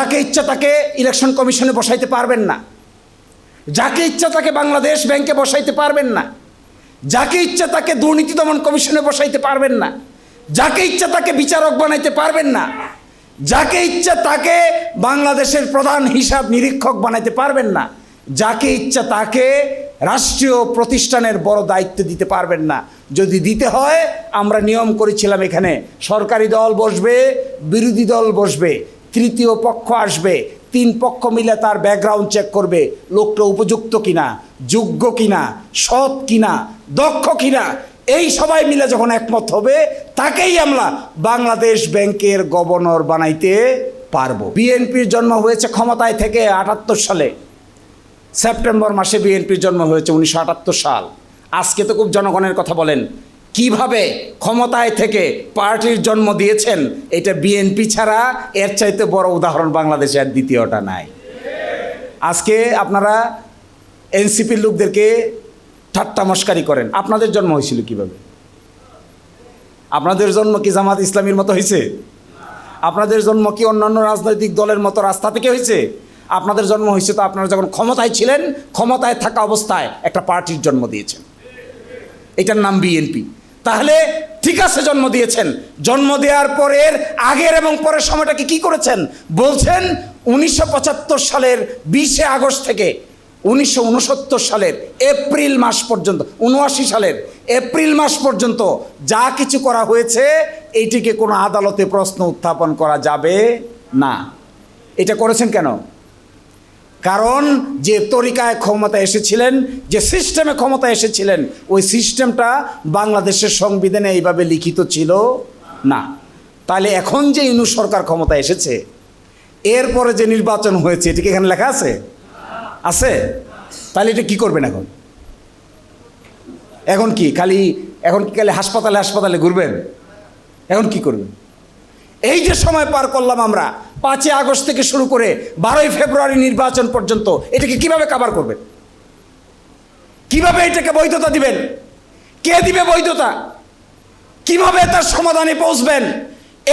যাকে ইচ্ছা তাকে ইলেকশন কমিশনে বসাইতে পারবেন না, যাকে ইচ্ছা তাকে বাংলাদেশ ব্যাংকে বসাইতে পারবেন না, যাকে ইচ্ছা তাকে দুর্নীতি দমন কমিশনে বসাইতে পারবেন না, যাকে ইচ্ছা তাকে বিচারক বানাইতে পারবেন না, যাকে ইচ্ছা তাকে বাংলাদেশের প্রধান হিসাব নিরীক্ষক বানাইতে পারবেন না, যাকে ইচ্ছা তাকে রাষ্ট্রীয় প্রতিষ্ঠানের বড় দায়িত্ব দিতে পারবেন না। যদি দিতে হয়, আমরা নিয়ম করেছিলাম, এখানে সরকারি দল বসবে, বিরোধী দল বসবে, তৃতীয় পক্ষ আসবে, তিন পক্ষ মিলে তার ব্যাকগ্রাউন্ড চেক করবে, লোকটা উপযুক্ত কিনা, যোগ্য কিনা, সৎ কিনা, দক্ষ কিনা। এই সবাই মিলে যখন একমত হবে, তাকেই আমরা বাংলাদেশ ব্যাংকের গভর্নর বানাইতে পারবো। বিএনপির জন্ম হয়েছে ক্ষমতায় থেকে ৭৮ সালে, সেপ্টেম্বর মাসে বিএনপির জন্ম হয়েছে ১৯৭৮ সাল। আজকে তো খুব জনগণের কথা বলেন, কিভাবে ক্ষমতায় থেকে পার্টির জন্ম দিয়েছেন, এটা বিএনপি ছাড়া এর চাইতে বড় উদাহরণ বাংলাদেশে আর দ্বিতীয়টা নাই। আজকে আপনারা এনসিপির লোকদেরকে ঠাট্টা মস্কারি করেন, আপনাদের জন্ম হয়েছিল কিভাবে? আপনাদের জন্ম কি জামাত ইসলামীর মতো হয়েছে? আপনাদের জন্ম কি অন্যান্য রাজনৈতিক দলের মতো রাস্তা থেকে হয়েছে? আপনাদের জন্ম হয়েছে তো আপনারা যখন ক্ষমতায় ছিলেন, ক্ষমতায় থাকা অবস্থায় একটা পার্টির জন্ম দিয়েছেন, এটার নাম বিএনপি। তাহলে ঠিক আছে, জন্ম দিয়েছেন, জন্ম দেওয়ার পরের আগের এবং পরের সময়টাকে কি করেছেন? বলছেন ১৯৭৫ সালের ২০ আগস্ট থেকে ১৯৬৯ সালের এপ্রিল মাস পর্যন্ত, ৭৯ সালের এপ্রিল মাস পর্যন্ত যা কিছু করা হয়েছে, এইটিকে কোনো আদালতে প্রশ্ন উত্থাপন করা যাবে না। এটা করেছেন কেন? কারণ যে তরিকায় ক্ষমতা এসেছিলেন, যে সিস্টেমে ক্ষমতা এসেছিলেন, ওই সিস্টেমটা বাংলাদেশের সংবিধানে এইভাবে লিখিত ছিল না। তাহলে এখন যে ইউনূস সরকার ক্ষমতা এসেছে, এরপরে যে নির্বাচন হয়েছে, এটা কি এখানে লেখা আছে? আছে? তাহলে এটা কি করবেন এখন? এখন কি খালি হাসপাতালে হাসপাতালে ঘুরবেন? এখন কি করবেন? এই যে সময় পার করলাম আমরা, ৫ই আগস্ট থেকে শুরু করে ১২ই ফেব্রুয়ারি নির্বাচন পর্যন্ত, এটাকে কিভাবে কভার করবেন? কিভাবে এটাকে বৈধতা দিবেন? কে দিবে বৈধতা? কিভাবে তার সমাধানে পৌঁছবেন?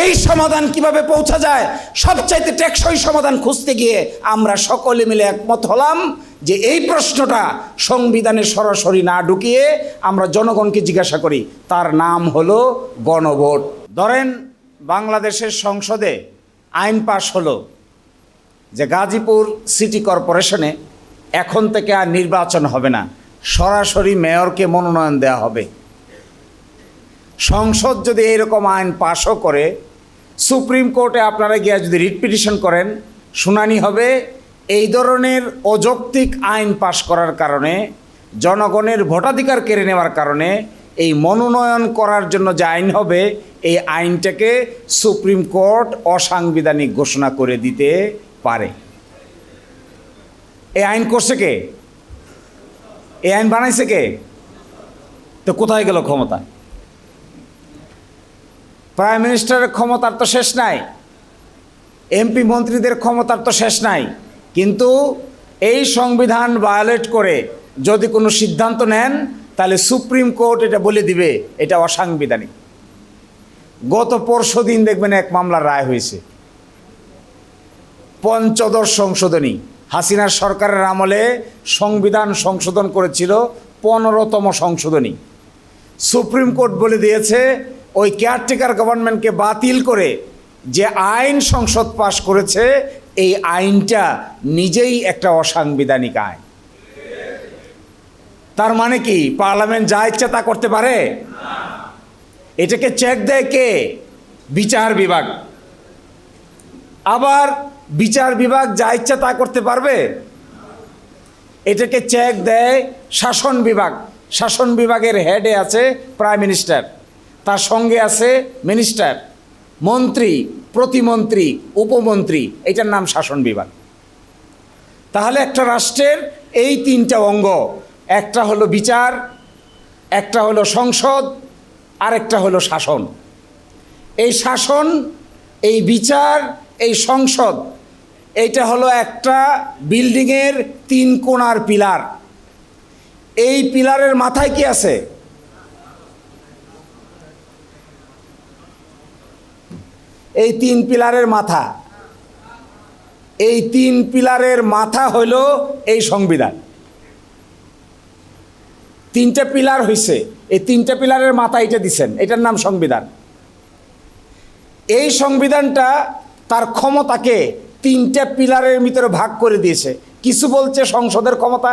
এই সমাধান কিভাবে পৌঁছা যায়? সবচাইতে টেকসই সমাধান খুঁজতে গিয়ে আমরা সকলে মিলে একমত হলাম যে এই প্রশ্নটা সংবিধানে সরাসরি না ঢুকিয়ে আমরা জনগণকে জিজ্ঞাসা করি। তার নাম হলো গণভোট। ধরেন বাংলাদেশের সংসদে আইন পাশ হলো যে গাজীপুর সিটি কর্পোরেশনে এখন থেকে আর নির্বাচন হবে না, সরাসরি মেয়রকে মনোনয়ন দেওয়া হবে। সংসদ যদি এরকম আইন পাশও করে, সুপ্রিম কোর্টে আপনারা গিয়ে যদি রিট পিটিশন করেন, শুনানি হবে। এই ধরনের অযৌক্তিক আইন পাশ করার কারণে, জনগণের ভোটাধিকার কেড়ে নেওয়ার কারণে, এই মনোনয়ন করার জন্য যে আইন হবে, এই আইনটাকে সুপ্রিম কোর্ট অসাংবিধানিক ঘোষণা করে দিতে পারে। এই আইন করছে কে? এই আইন বানাইছে কে? তো কোথায় গেল ক্ষমতা? প্রাইম মিনিস্টারের ক্ষমতার তো শেষ নাই, এমপি মন্ত্রীদের ক্ষমতার তো শেষ নাই, কিন্তু এই সংবিধান ভায়োলেট করে যদি কোনো সিদ্ধান্ত নেন, তাহলে সুপ্রিম কোর্ট এটা বলে দিবে এটা অসাংবিধানিক। গত পরশুদিন দেখবেন এক মামলার রায় হয়েছে, পঞ্চদশ সংশোধনী। হাসিনার সরকারের আমলে সংবিধান সংশোধন করেছিল, 15তম সংশোধনী। সুপ্রিম কোর্ট বলে দিয়েছে ওই কেয়ারটেকার গভর্নমেন্টকে বাতিল করে যে আইন সংসদ পাশ করেছে, এই আইনটা নিজেই একটা অসাংবিধানিক আইন। তার মানে কি পার্লামেন্ট যা ইচ্ছা তা করতে পারে? এটাকে চেক দেয় কে? বিচার বিভাগ। আবার বিচার বিভাগ যা ইচ্ছা তা করতে পারবে? এটাকে চেক দেয় শাসন বিভাগ। শাসন বিভাগের হেডে আছে প্রাইম মিনিস্টার, তার সঙ্গে আছে মিনিস্টার, মন্ত্রী, প্রতিমন্ত্রী, উপমন্ত্রী, এটার নাম শাসন বিভাগ। তাহলে একটা রাষ্ট্রের এই তিনটা অঙ্গ, একটা হলো বিচার, একটা হলো সংসদ, আর একটা হলো শাসন। এই শাসন, এই বিচার, এই সংসদ, এইটা হলো একটা বিল্ডিংয়ের 3 কোণার পিলার। এই পিলারের মাথায় কি আছে? এই 3 পিলারের মাথা, এই 3 পিলারের মাথা হইল এই সংবিধান। 3টা পিলার হইছে, এই 3টা পিলারের মাথা এটা দিছেন, এটার নাম সংবিধান। এই সংবিধানটা তার ক্ষমতাকে 3টা পিলারের ভিতরে ভাগ করে দিয়েছে। কিছু বলছে সংসদের ক্ষমতা,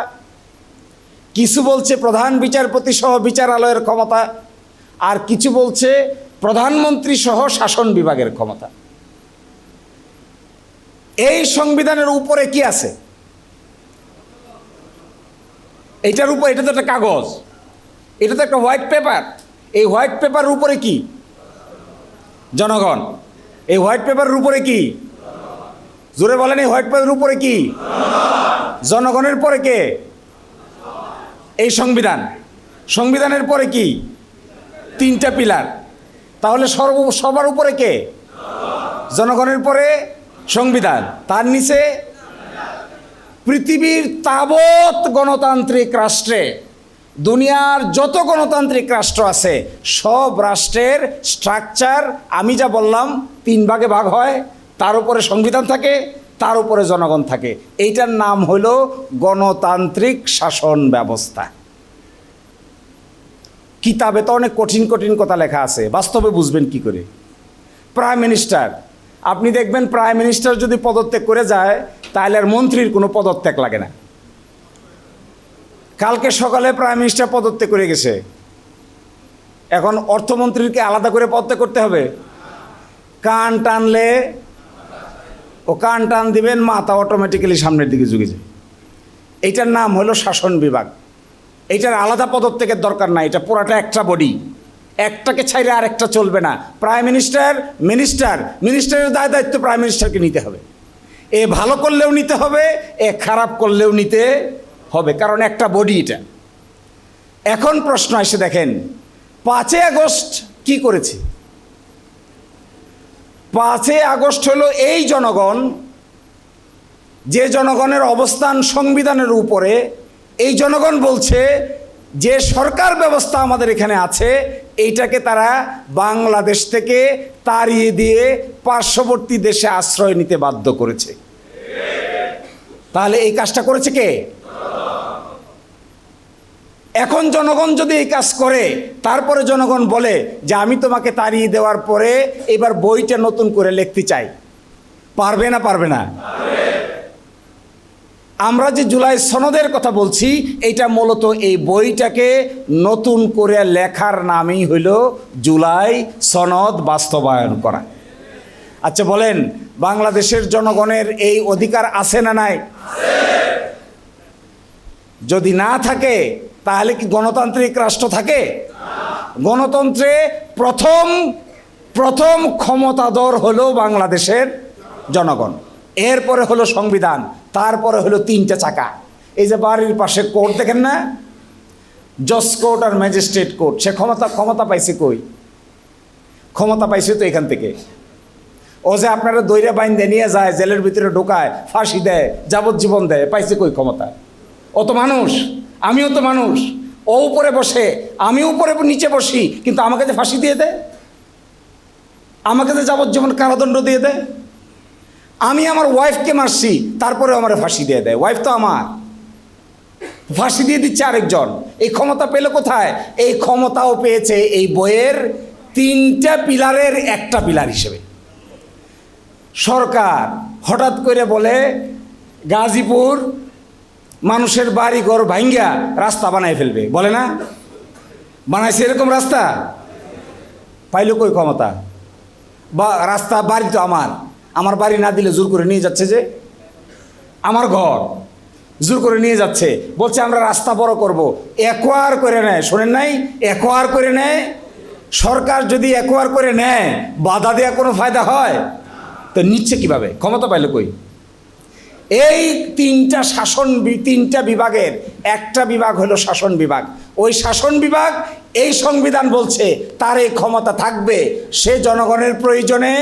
কিছু বলছে প্রধান বিচারপতি সহ বিচারালয়ের ক্ষমতা, আর কিছু বলছে প্রধানমন্ত্রী সহ শাসন বিভাগের ক্ষমতা। এই সংবিধানের উপরে কি আছে? এইটার উপর, এটা তো একটা কাগজ, এটা তো একটা হোয়াইট পেপার। এই হোয়াইট পেপারের উপরে কি? জনগণ। এই হোয়াইট পেপারের উপরে কি? জোরে বলেন, এই হোয়াইট পেপারের উপরে কি? জনগণের পরে কে? এই সংবিধান। সংবিধানের পরে কি? 3টা পিলার। তাহলে সবার উপরে কে? জনগণের পরে সংবিধান, তার নিচে পৃথিবীর তাবৎ গণতান্ত্রিক রাষ্ট্রে, দুনিয়ার যত গণতান্ত্রিক রাষ্ট্র আছে সব রাষ্ট্রের স্ট্রাকচার আমি যা বললাম 3 ভাগে ভাগ হয়। তার উপরে সংবিধান থাকে, তার উপরে জনগণ থাকে। এইটার নাম হল গণতান্ত্রিক শাসন ব্যবস্থা। কিতাবে তো অনেক কঠিন কঠিন কথা লেখা আছে, বাস্তবে বুঝবেন কি করে? প্রাইম মিনিস্টার, আপনি দেখবেন প্রাইম মিনিস্টার যদি পদত্যাগ করে যায় তাহলে আর মন্ত্রীর কোনো পদত্যাগ লাগে না। কালকে সকালে প্রাইম মিনিস্টার পদত্যাগ করে গেছে, এখন অর্থমন্ত্রীকে আলাদা করে পদত্যাগ করতে হবে? কান টানলে ও কান টান দিবেন, মাথা অটোমেটিক্যালি সামনের দিকে ঝুঁকে যায়। এইটার নাম হলো শাসন বিভাগ। এইটার আলাদা পদত্যাগের দরকার নাই, এটা পুরাটা একটা বডি, একটাকে ছাইরে আর একটা চলবে না। প্রাইম মিনিস্টার মিনিস্টারের দায়িত্ব প্রাইম মিনিস্টারকে নিতে হবে। এ ভালো করলেও নিতে হবে, এ খারাপ করলেও নিতে হবে, কারণ একটা বডি এটা। এখন প্রশ্ন এসে দেখেন 5 আগস্ট কি করেছে? 5 আগস্ট হলো এই জনগণ, যে জনগণের অবস্থান সংবিধানের উপরে। এই জনগণ বলছে যে সরকার ব্যবস্থা আমাদের এখানে আছে এইটাকে তারা বাংলাদেশ থেকে তাড়িয়ে দিয়ে পার্শ্ববর্তী দেশে আশ্রয় নিতে বাধ্য করেছে। তাহলে এই কাজটা করেছে কে? এখন জনগণ যদি এই কাজ করে, তারপরে জনগণ বলে যে আমি তোমাকে তাড়িয়ে দেওয়ার পরে এবার বইটা নতুন করে লিখতে চাই, পারবে না? পারবে না? আমরা যে জুলাই সনদের কথা বলছি, এইটা মূলত এই বইটাকে নতুন করে লেখার নামই হইল জুলাই সনদ বাস্তবায়ন করা। আচ্ছা বলেন, বাংলাদেশের জনগণের এই অধিকার আছে না নাই? যদি না থাকে তাহলে কি গণতান্ত্রিক রাষ্ট্র থাকে? গণতন্ত্রে প্রথম ক্ষমতাধর হলো বাংলাদেশের জনগণ, এরপরে হলো সংবিধান, তারপরে হলো 3টা চাকা। এই যে বাড়ির পাশে কোর্ট দেখেন না, জজ কোর্ট আর ম্যাজিস্ট্রেট কোর্ট, সে ক্ষমতা পাইছে কই? ক্ষমতা পাইছে তো এখান থেকে। ও যে আপনারা দৈরা বাইন্দে নিয়ে যায়, জেলের ভিতরে ঢোকায়, ফাঁসি দেয়, যাবজ্জীবন দেয়, পাইছে কই ক্ষমতা? ও তো মানুষ, আমিও তো মানুষ। ও উপরে বসে, আমি উপরে নিচে বসি, কিন্তু আমাকে যে ফাঁসি দিয়ে দেয়, আমাকে যে যাবজ্জীবন কারাদণ্ড দিয়ে দেয়। আমি আমার ওয়াইফকে মারছি, তারপরে আমার ফাঁসি দিয়ে দেয়। ওয়াইফ তো আমার, ফাঁসি দিয়ে দিচ্ছে আরেকজন। এই ক্ষমতা পেল কোথায়? এই ক্ষমতাও পেয়েছে এই বইয়ের 3টা পিলারের একটা পিলার হিসেবে। সরকার হঠাৎ করে বলে গাজীপুর মানুষের বাড়ি ঘর ভাঙ্গা রাস্তা বানায় ফেলবে, বলে না? বানাইছে এরকম রাস্তা? পাইল কই ক্ষমতা? বা রাস্তা, বাড়ি তো আমার বাড়ি না দিলে জোর করে নিয়ে যাচ্ছে, যে আমার ঘর জোর করে নিয়ে যাচ্ছে, বলছে আমরা রাস্তা বড় করব। একোয়ার করে নেয়, শোনেন নাই? একোয়ার করে নেয়। সরকার যদি একোয়ার করে নেয়, বাধা দেওয়া কোনো ফায়দা হয়? তো নিচ্ছে কিভাবে? ক্ষমতা পাইল কই? এই 3টা বিভাগের একটা বিভাগ হলো শাসন বিভাগ। ওই শাসন বিভাগ, এই সংবিধান বলছে তার এই ক্ষমতা থাকবে। সে জনগণের প্রয়োজনে,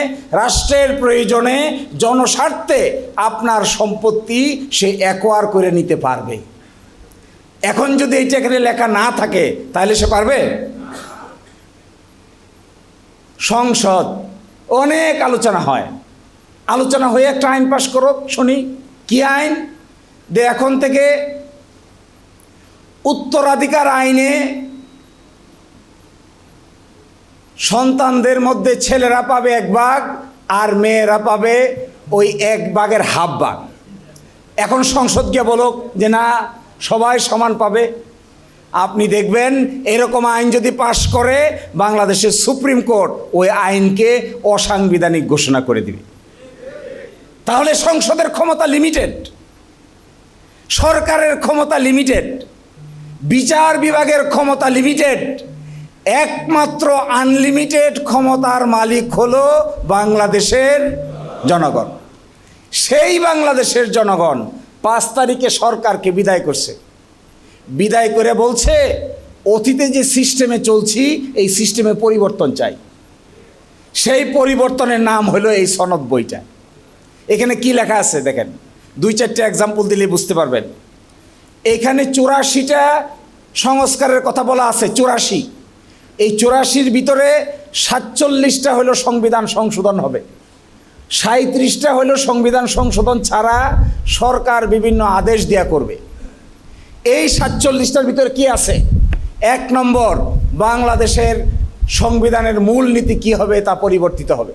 রাষ্ট্রের প্রয়োজনে, জনস্বার্থে আপনার সম্পত্তি সে একোয়ার করে নিতে পারবে। এখন যদি এইটা এখানে লেখা না থাকে তাহলে সে পারবে? সংসদ অনেক আলোচনা হয়, আলোচনা হয়ে একটা আইন পাশ করো, শুনি কি আইন। যে এখন থেকে উত্তরাধিকার আইনে সন্তানদের মধ্যে ছেলেরা পাবে 1 ভাগ আর মেয়েরা পাবে ওই 1 ভাগের হাফ ভাগ। এখন সংসদ গিয়ে বলুক যে না, সবাই সমান পাবে। আপনি দেখবেন এরকম আইন যদি পাশ করে বাংলাদেশের সুপ্রিম কোর্ট ওই আইনকে অসাংবিধানিক ঘোষণা করে দিবে। তাহলে সংসদের ক্ষমতা লিমিটেড, সরকারের ক্ষমতা লিমিটেড, বিচার বিভাগের ক্ষমতা লিমিটেড, একমাত্র আনলিমিটেড ক্ষমতার মালিক হলো বাংলাদেশের জনগণ। সেই বাংলাদেশের জনগণ 5 তারিখে সরকারকে বিদায় করছে। বিদায় করে বলছে অতীতে যে সিস্টেমে চলছি এই সিস্টেমে পরিবর্তন চাই। সেই পরিবর্তনের নাম হলো এই সনদ বইটা। এখানে কি লেখা আছে দেখেন, 2-4টা এক্সাম্পল দিলে বুঝতে পারবেন। এখানে 84টা সংস্কারের কথা বলা আছে, 84। এই 84-র ভিতরে 47টা হলো সংবিধান সংশোধন হবে, 37টা হলো সংবিধান সংশোধন ছাড়া সরকার বিভিন্ন আদেশ দেয়া করবে। এই 47টার ভিতরে কি আছে? 1 নম্বর, বাংলাদেশের সংবিধানের মূল নীতি কি হবে তা পরিবর্তিত হবে।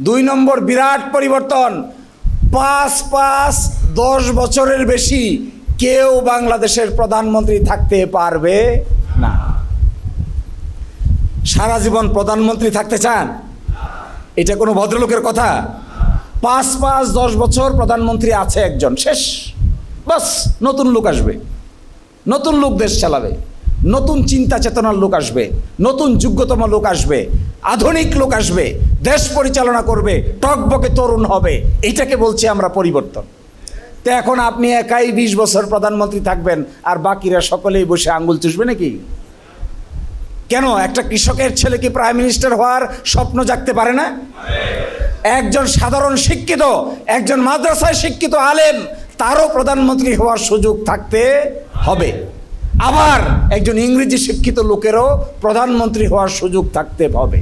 2 নম্বর, বিরাট পরিবর্তন, 5-10 বছরের বেশি কেউ বাংলাদেশের প্রধানমন্ত্রী থাকতে পারবে না। সারা জীবন প্রধানমন্ত্রী থাকতে চান? এটা কোনো ভদ্রলোকের কথা? 5-10 বছর প্রধানমন্ত্রী আছে একজন, শেষ, বাস। নতুন লোক আসবে, নতুন লোক দেশ চালাবে, নতুন চিন্তা চেতনার লোক আসবে, নতুন যোগ্যতম লোক আসবে, আধুনিক লোক আসবে, দেশ পরিচালনা করবে, টকবকে তরুণ হবে। এইটাকে বলছি আমরা পরিবর্তন। তো এখন আপনি একাই 20 বছর প্রধানমন্ত্রী থাকবেন আর বাকিরা সকলেই বসে আঙ্গুল চুষবে নাকি? কেন? একটা কৃষকের ছেলে কি প্রাইম মিনিস্টার হওয়ার স্বপ্ন জাগতে পারে না? একজন সাধারণ শিক্ষিত, একজন মাদ্রাসায় শিক্ষিত আলেম, তারও প্রধানমন্ত্রী হওয়ার সুযোগ থাকতে হবে। আবার একজন ইংরেজি শিক্ষিত লোকেরও প্রধানমন্ত্রী হওয়ার সুযোগ থাকতে হবে।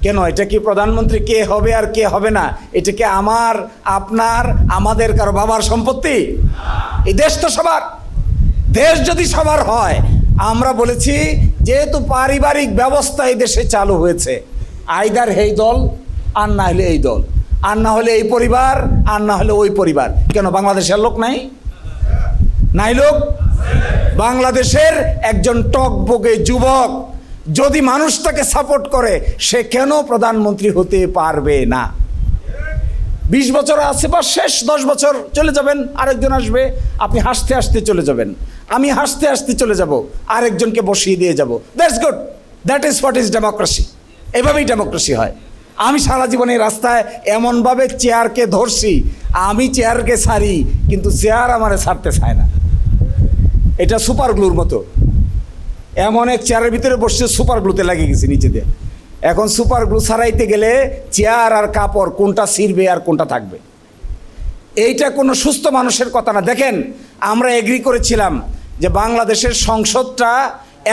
কেন? এটা কি প্রধানমন্ত্রী কে হবে আর কে হবে না, এটা কি আমার, আপনার, আমাদের কারো বাবার সম্পত্তি? এই দেশ তো সবার। দেশ যদি সবার হয়, আমরা বলেছি যেহেতু পারিবারিক ব্যবস্থা এই দেশে চালু হয়েছে, আইদার এই দল আর না হলে এই দল, আর না হলে এই পরিবার আর না হলে ওই পরিবার। কেন বাংলাদেশের লোক নাই? নাই লোক? বাংলাদেশের একজন টকবকে যুবক যদি মানুষটাকে সাপোর্ট করে, সে কেন প্রধানমন্ত্রী হতে পারবে না? 20 বছর আছে বা শেষ, 10 বছর চলে যাবেন, আরেকজন আসবে, আপনি হাসতে হাসতে চলে যাবেন, আমি হাসতে হাসতে চলে যাব, আরেকজনকে বসিয়ে দিয়ে যাব। That's good, that is what is democracy. এভাবেই ডেমোক্রেসি হয়। আমি সারা জীবনে রাস্তায় এমনভাবে চেয়ারকে ধরছি, আমি চেয়ারকে ছাড়ি কিন্তু চেয়ার আমারে ছাড়তে চায় না। এটা সুপার গ্লুর মতো। এমন এক চেয়ারের ভিতরে বসছে, সুপার গ্লুতে লাগিয়ে গেছে নিচে দিয়ে। এখন সুপার গ্লু ছাড়াইতে গেলে চেয়ার আর কাপড় কোনটা ছিঁড়বে আর কোনটা থাকবে? এইটা কোনো সুস্থ মানুষের কথা না। দেখেন, আমরা এগ্রি করেছিলাম যে বাংলাদেশের সংসদটা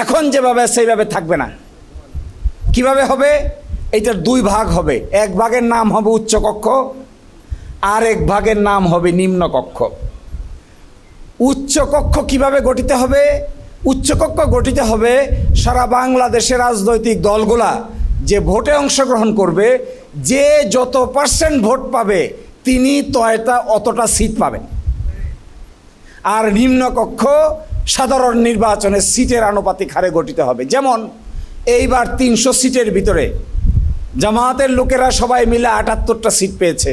এখন যেভাবে সেইভাবে থাকবে না। কিভাবে হবে? এইটার 2 ভাগ হবে। 1 ভাগের নাম হবে উচ্চকক্ষ, আর 1 ভাগের নাম হবে নিম্নকক্ষ। উচ্চকক্ষ কিভাবে গঠিত হবে? উচ্চকক্ষ গঠিত হবে সারা বাংলাদেশের রাজনৈতিক দলগুলা যে ভোটে অংশগ্রহণ করবে, যে যত % ভোট পাবে তিনি অতটা সিট পাবেন। আর নিম্নকক্ষ সাধারণ নির্বাচনে সিটের আনুপাতিক হারে গঠিত হবে। যেমন এইবার 300 সিটের ভিতরে জামায়াতের লোকেরা সবাই মিলে 78টা সিট পেয়েছে,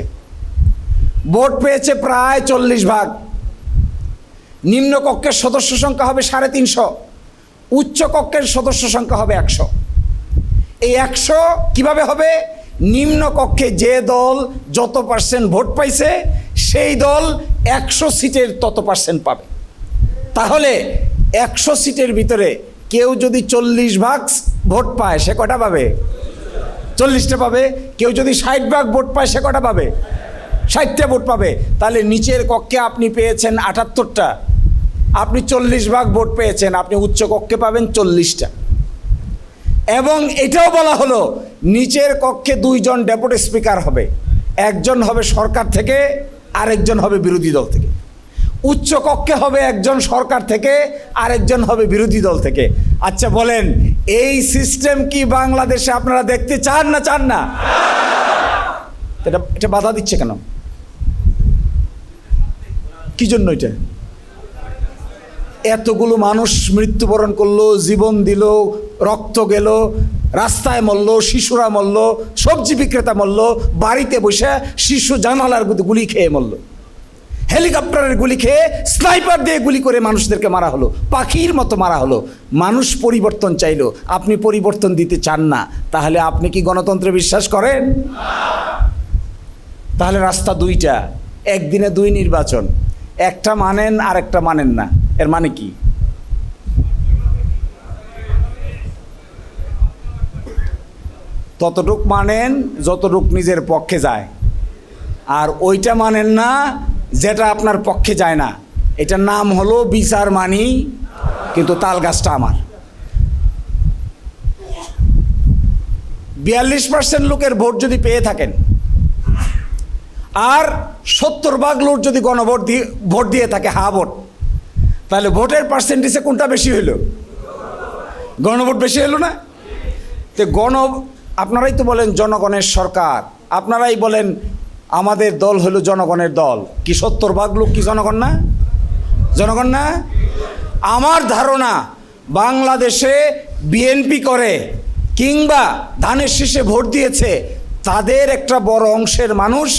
ভোট পেয়েছে প্রায় 40 ভাগ। নিম্নকক্ষের সদস্য সংখ্যা হবে 350, উচ্চকক্ষের সদস্য সংখ্যা হবে 100। এই 100 কিভাবে হবে? নিম্নকক্ষে যে দল যত % ভোট পাইছে সেই দল 100 সিটের তত % পাবে। তাহলে 100 সিটের ভিতরে কেউ যদি 40 ভাগ ভোট পায়, সে কটা পাবে? 40টা পাবে। কেউ যদি 60 ভাগ ভোট পায়, সে কটা পাবে? 60টা ভোট পাবে। তাহলে নিচের কক্ষে আপনি পেয়েছেন 78টা, আপনি 40 ভাগ ভোট পেয়েছেন, আপনি উচ্চ কক্ষে পাবেন 40টা। এবং এটাও বলা হলো নিচের কক্ষে 2 জন ডেপুটি স্পিকার হবে, একজন হবে সরকার থেকে, আরেকজন হবে বিরোধী দল থেকে। উচ্চ কক্ষে হবে একজন সরকার থেকে, আরেকজন হবে বিরোধী দল থেকে। আচ্ছা বলেন, এই সিস্টেম কি বাংলাদেশে আপনারা দেখতে চান না চান না? এটা বাধা দিচ্ছে কেন? কি জন্য? এটা এতগুলো মানুষ মৃত্যুবরণ করলো, জীবন দিল, রক্ত গেল, রাস্তায় মরল, শিশুরা মরল, সবজি বিক্রেতা মরল, বাড়িতে বসে শিশু জানালার গুলি খেয়ে মরল, হেলিকপ্টারের গুলি খেয়ে, স্নাইপার দিয়ে গুলি করে মানুষদেরকে মারা হলো, পাখির মতো মারা হলো। মানুষ পরিবর্তন চাইলো, আপনি পরিবর্তন দিতে চান না, তাহলে আপনি কি গণতন্ত্রে বিশ্বাস করেন? তাহলে রাস্তা দুইটা, একদিনে দুই নির্বাচন, একটা মানেন আর একটা মানেন না। এর মানে কি? ততটুক মানেন যতটুক নিজের পক্ষে যায়, আর ওইটা মানেন না যেটা আপনার পক্ষে যায় না। এটার নাম হলো বিচার মানি, কিন্তু তাল গাছটা আমার। 42% লোকের ভোট যদি পেয়ে থাকেন, আর 70% লোক যদি গণভোট দিয়ে ভোট দিয়ে থাকে, হা ভোট, তাহলে ভোটের পার্সেন্টেজে কোনটা বেশি হইল? গণভোট বেশি হলো না? তো আপনারাই তো বলেন জনগণের সরকার, আপনারাই বলেন আমাদের দল হলো জনগণের দল। কি 70% লোক কি জনগণ না? জনগণ না? আমার ধারণা বাংলাদেশে বিএনপি করে কিংবা ধানের শীষে ভোট দিয়েছে, তাদের একটা বড় অংশের মানুষ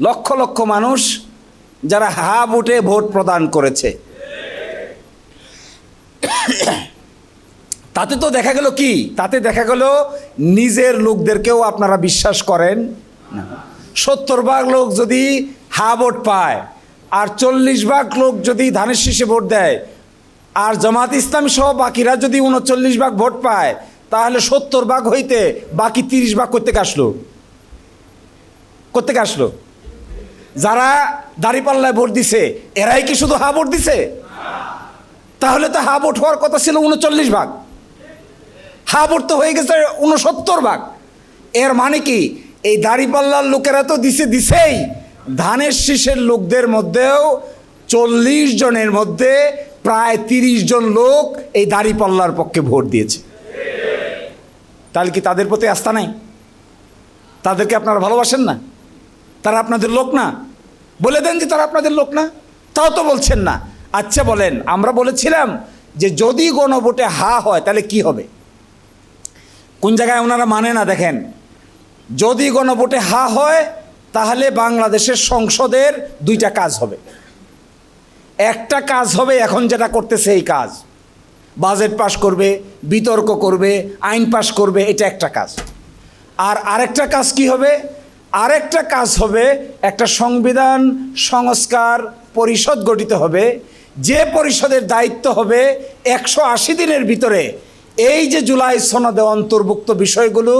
লক্ষ লক্ষ মানুষ যারা হা ভোটে ভোট প্রদান করেছে, তাতে তো দেখা গেল কি? তাতে দেখা গেল নিজের লোকদেরকেও আপনারা বিশ্বাস করেন না। 70% লোক যদি হা ভোট পায়, আর 40% লোক যদি ধানের শীষে ভোট দেয়, আর জামাত ইসলামী সহ বাকিরা যদি 39% ভোট পায়, তাহলে 70% হইতে বাকি 30% কোত্থেকে আসলো? যারা দাঁড়িপাল্লায় ভোট দিছে এরাই কি শুধু হা ভোট দিছে? তাহলে তো হা ভোট হওয়ার কথা ছিল 39%, হা ভোট তো হয়ে গেছে 69%। এর মানে কি? এই দাঁড়িপাল্লার লোকেরা তো দিছেই, ধানের শীষের লোকদের মধ্যেও 40 জনের মধ্যে প্রায় 30 জন লোক এই দাঁড়িপাল্লার পক্ষে ভোট দিয়েছে। তাহলে কি তাদের প্রতি আস্থা নাই? তাদেরকে আপনারা ভালোবাসেন না? তারা আপনাদের লোক না? বলে দেন যে তারা আপনাদের লোক না, তাও তো বলছেন না। আচ্ছা বলেন, আমরা বলেছিলাম যে যদি গণভোটে হা হয় তাহলে কি হবে? কোন জায়গায় ওনারা মানে না? দেখেন, যদি গণভোটে হা হয় তাহলে বাংলাদেশের সংসদের দুইটা কাজ হবে। একটা কাজ হবে এখন যেটা করতেছে এই কাজ, বাজেট পাস করবে, বিতর্ক করবে, আইন পাস করবে, এটা একটা কাজ। আর আরেকটা কাজ কি হবে? আরেকটা কাজ হবে একটা সংবিধান সংস্কার পরিষদ গঠিত হবে, যে পরিষদের দায়িত্ব হবে 180 দিনের ভিতরে এই যে জুলাই সনদে অন্তর্ভুক্ত বিষয়গুলো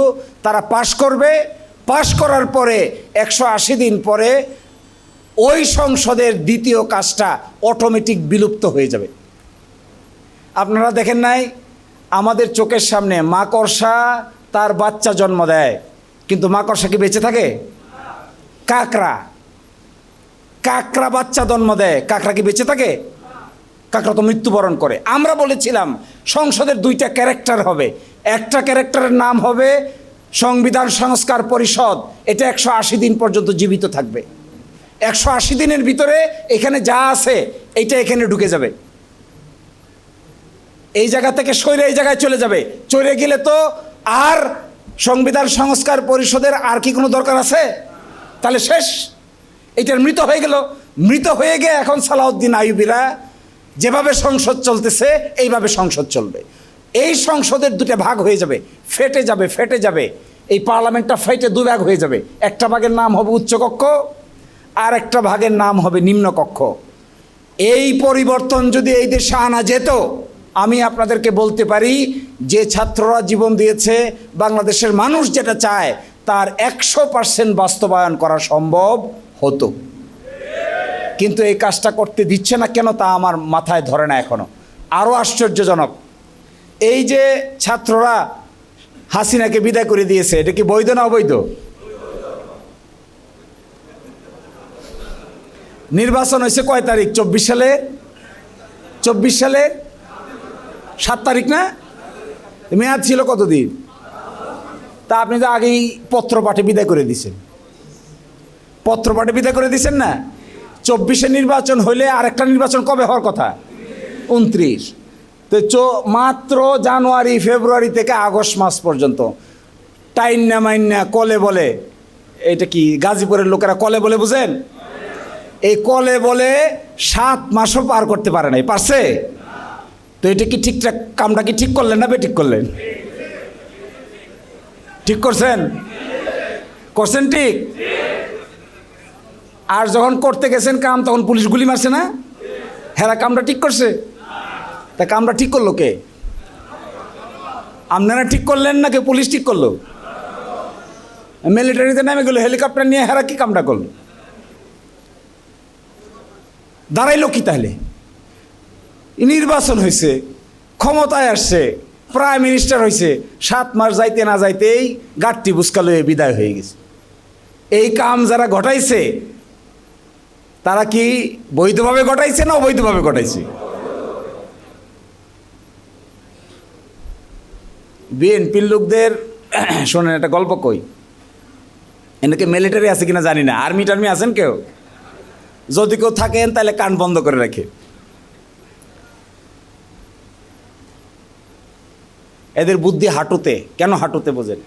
তারা পাশ করবে। পাশ করার পরে 180 দিন পরে ওই সংসদের দ্বিতীয় কাজটা অটোমেটিক বিলুপ্ত হয়ে যাবে। আপনারা দেখেন নাই, আমাদের চোখের সামনে মাকড়সা তার বাচ্চা জন্ম দেয়, কিন্তু মাকড়সা কি বেঁচে থাকে? কাকড়া বাচ্চা জন্ম দেয়, কাকড়া কি বেঁচে থাকে? কাকড়া তো মৃত্যুবরণ করে। আমরা বলেছিলাম সংসদের দুইটা ক্যারেক্টার হবে, একটা ক্যারেক্টারের নাম হবে সংবিধান সংস্কার পরিষদ, এটা 180 দিন পর্যন্ত জীবিত থাকবে। 180 দিনের ভিতরে এখানে যা আছে এইটা এখানে ঢুকে যাবে, এই জায়গা থেকে সরে এই জায়গায় চলে যাবে। চলে গেলে তো আর সংবিধান সংস্কার পরিষদের আর কি কোনো দরকার আছে? তাহলে শেষ, এটার মৃত হয়ে গেল। মৃত হয়ে গিয়ে এখন সালাউদ্দিন আইয়ুবীরা যেভাবে সংসদ চলতেছে এইভাবে সংসদ চলবে। এই সংসদের দুটো ভাগ হয়ে যাবে, ফেটে যাবে। এই পার্লামেন্টটা ফেটে দুই ভাগ হয়ে যাবে। একটা ভাগের নাম হবে উচ্চকক্ষ, আর একটা ভাগের নাম হবে নিম্নকক্ষ। এই পরিবর্তন যদি এই দেশে আনা যেত, আমি আপনাদেরকে বলতে পারি যে ছাত্ররা জীবন দিয়েছে, বাংলাদেশের মানুষ যেটা চায় তার 100% বাস্তবায়ন করা সম্ভব হতো। কিন্তু এই কাজটা করতে দিচ্ছে না কেন তা আমার মাথায় ধরে না এখনো। আরও আশ্চর্যজনক, এই যে ছাত্ররা হাসিনাকে বিদায় করে দিয়েছে, এটা কি বৈধ না অবৈধ? নির্বাচন হয়েছে কয় তারিখ? 24 সালে, 24 সালে 7 তারিখ না? মেয়াদ ছিল কতদিন? তা আপনি তো আগেই পত্র পাঠে বিদায় করে দিয়েছেন, পত্র পাঠে বিদায় করে দিয়েছেন না? 24-এ নির্বাচন হইলে আরেকটা নির্বাচন কবে হওয়ার কথা? 29। তো মাত্র জানুয়ারি ফেব্রুয়ারি থেকে আগস্ট মাস পর্যন্ত টাইন্না মাইন্না কলে বলে, এটা কি গাজীপুরের লোকেরা কলে বলে বুঝেন? এই কলে বলে 7 মাসও পার করতে পারে নাই, পারছে? তো এটা কি ঠিকঠাক কামটা কি ঠিক করলেন না বেঠিক করলেন? ঠিক করছেন? করছেন ঠিক? আর যখন করতে গেছেন কাম, তখন পুলিশ গুলি মারছে না? হেরা কামটা ঠিক করছে? তা কামটা ঠিক করলো কে? আপনারা ঠিক করলেন না কে পুলিশ ঠিক করলো? মিলিটারিতে নেমে গেল হেলিকপ্টার নিয়ে, হেরা কি কামটা করলো? দাঁড়াইলো কি তাহলে? নির্বাচন হয়েছে, ক্ষমতায় আসছে, প্রাইম মিনিস্টার হয়েছে, 7 মাস যাইতে না যাইতেই গাঁটটি বুসকা লয়ে বিদায় হয়ে গেছে। এই কাম যারা ঘটাইছে তারা কি বৈধভাবে ঘটাইছে না অবৈধভাবে ঘটাইছে? বিএনপির লোকদের শোনেন একটা গল্প কই। এনেকে মিলিটারি আছে কিনা জানি না, আর্মি টার্মি আছেন কেউ? যদি কেউ থাকেন তাহলে কান বন্ধ করে রাখে। এদের বুদ্ধি হাঁটুতে। কেন হাঁটুতে বোঝেন?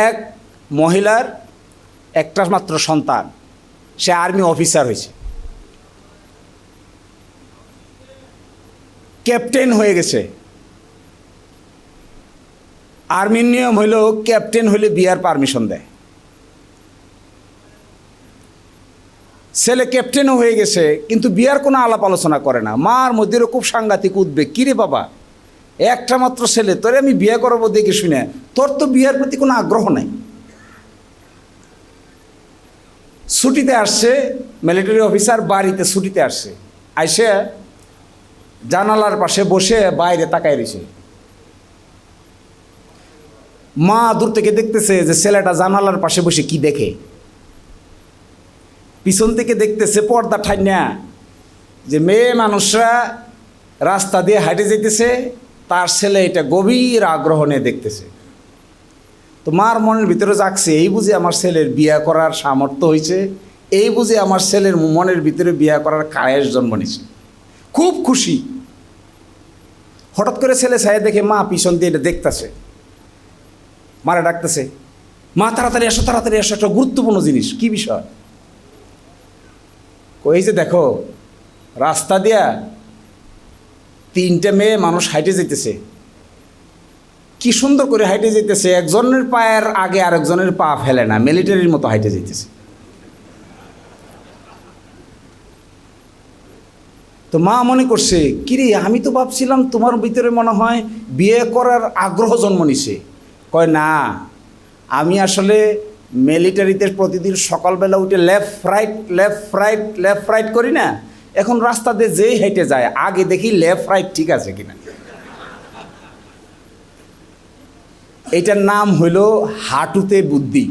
এক মহিলার একটা মাত্র সন্তান, সে আর্মি অফিসার হয়েছে, ক্যাপ্টেন হয়ে গেছে। আর্মির নিয়ম হইল ক্যাপ্টেন হইলে বিয়ার পারমিশন দেয়। ছেলে ক্যাপ্টেনও হয়ে গেছে, কিন্তু বিয়ার কোনো আলাপ আলোচনা করে না। মার মধ্যেও খুব সাংঘাতিক উদ্বেগ, কিরে বাবা একটা মাত্র ছেলে, তোরে আমি বিয়ে করাবো দেখে শুনে, তোর তো বিয়ার প্রতি কোনো আগ্রহ নাই। ছুটিতে আসছে, মিলিটারি অফিসার বাড়িতে ছুটিতে আসছে, আইসে জানালার পাশে বসে বাইরে তাকায় রয়েছে। মা দূর থেকে দেখতেছে যে ছেলেটা জানালার পাশে বসে কি দেখে। পিছন থেকে দেখতেছে পর্দা ঠাইনা যে মেয়ে মানুষরা রাস্তা দিয়ে হাঁটে যেতেছে, তার ছেলে এটা গভীর আগ্রহ নিয়ে দেখতেছে। তো মার মনের ভিতরে জাগছে, এই বুঝে আমার ছেলের বিয়ে করার সামর্থ্য হয়েছে, এই বুঝে আমার ছেলের মনের ভিতরে বিয়ে করার কায়েস জন্ম নিয়েছে। খুব খুশি। হঠাৎ করে ছেলে ছায়া দেখে মা পিছন দিয়ে এটা দেখতেছে, মারা ডাকতেছে, মা তাড়াতাড়ি এসো, তাড়াতাড়ি এসো, একটা গুরুত্বপূর্ণ জিনিস। কি বিষয়? এই যে দেখো রাস্তা দিয়া 3টে মেয়ে মানুষ হাইটে যেতেছে, কি সুন্দর করে হাইটে যেতেছে, একজনের পায়ের আগে আরেকজনের পা ফেলে না, মিলিটারির মতো হাইটে যেতেছে। তো মা মনে করছে, কিরে আমি তো ভাবছিলাম তোমার ভিতরে মনে হয় বিয়ে করার আগ্রহ জন্ম নিছে। কয় না, আমি আসলে মিলিটারিতে প্রতিদিন সকালবেলা উঠে left right left right left right করি না, এখন রাস্তা দিয়ে যেই হেঁটে যায় আগে দেখি লেফট রাইট ঠিক আছে কিনা। এটার নাম হইল হাঁটুতে বুদ্ধি।